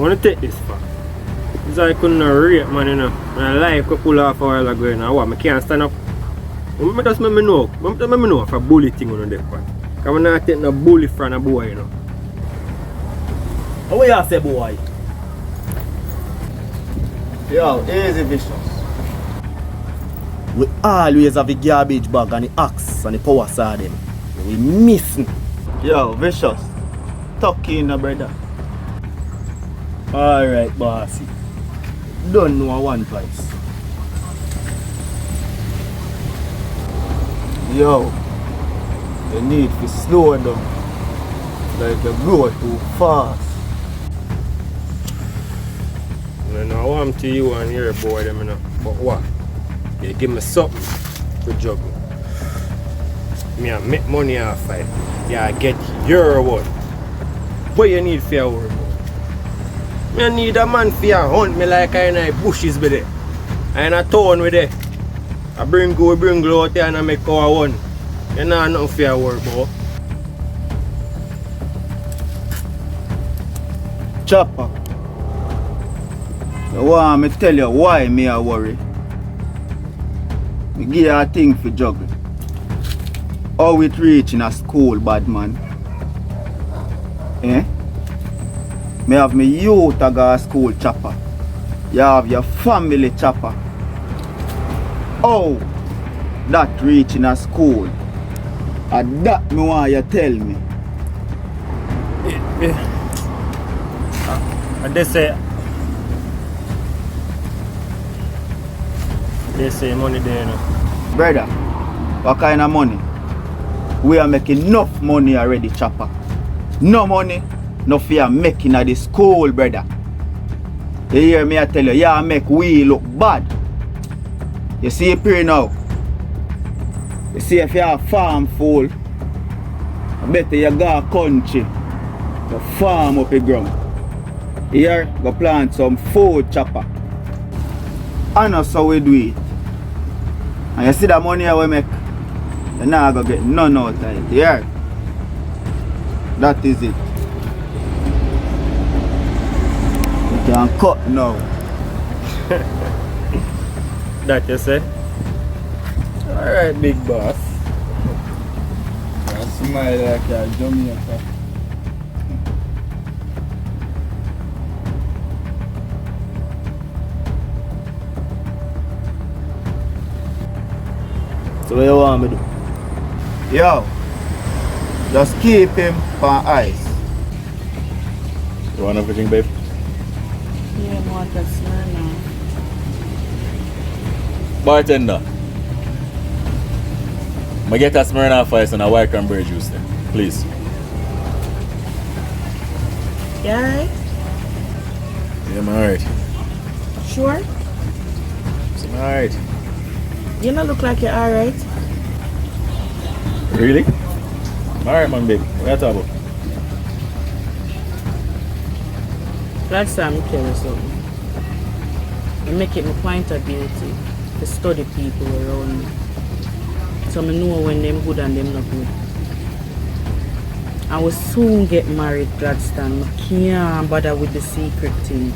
wanna take this far? It's like I couldn't rate, man, you know. My life could pull off a while ago, you know. What, I can't stand up. I just let me know. Let me know if a bully thing on that part. Because I'm not taking no bully from a boy, you know. What you say, boy? Yo, easy vicious. We always have the garbage bag and the axe and the power saw them. We missing. Yo, vicious. Tuck in, brother. Alright, bossy. Don't know one place. Yo, you need to slow down. Like you go too fast. I know I'm to you and your boy, them, you know. But what? You give me something to juggle. Me I make money off it. Yeah, I get your one. What you need for your work? I need a man for your hunt me like I in the bushes with it. I in a town with it. I bring go out there and I make our one. You know nothing for your work, bro. Chopper. You want me tell you why me a worry? Me give you a thing for juggle. How it reach in a school, bad man? Eh? Me have me youth a go to school, chopper. You have your family, chopper. How that reach in a school? And that me want you tell me. And they say money there, you know. Brother, what kind of money? We are making enough money already, chopper. No money, no fear making at the school, brother. You hear me I tell you, yeah, make we look bad. You see it here now. You see if you have a farm full, I bet you go to country, go farm up the ground. Here, go plant some food, chopper. And that's how we do it. And you see the money we make, you're not going to get none out of it. Here. That is it. You can cut now. That you say? Alright, big boss. You smile like you're Jamaica. So what you want me to do? Yo, just keep him on ice. You want everything, babe? Yeah, I want that smell now. Bartender. I get a Smirnoff Ice and a white cranberry juice then, please. You alright? Yeah, I'm alright. Sure? I'm alright. You don't look like you're alright. Really? I'm alright, man, babe. What are you talking about? Last time I tell you something. I make it my point of beauty to study people around me. So I know when them good and them not good. I will soon get married, Gladstone. I can't bother with the secret thing.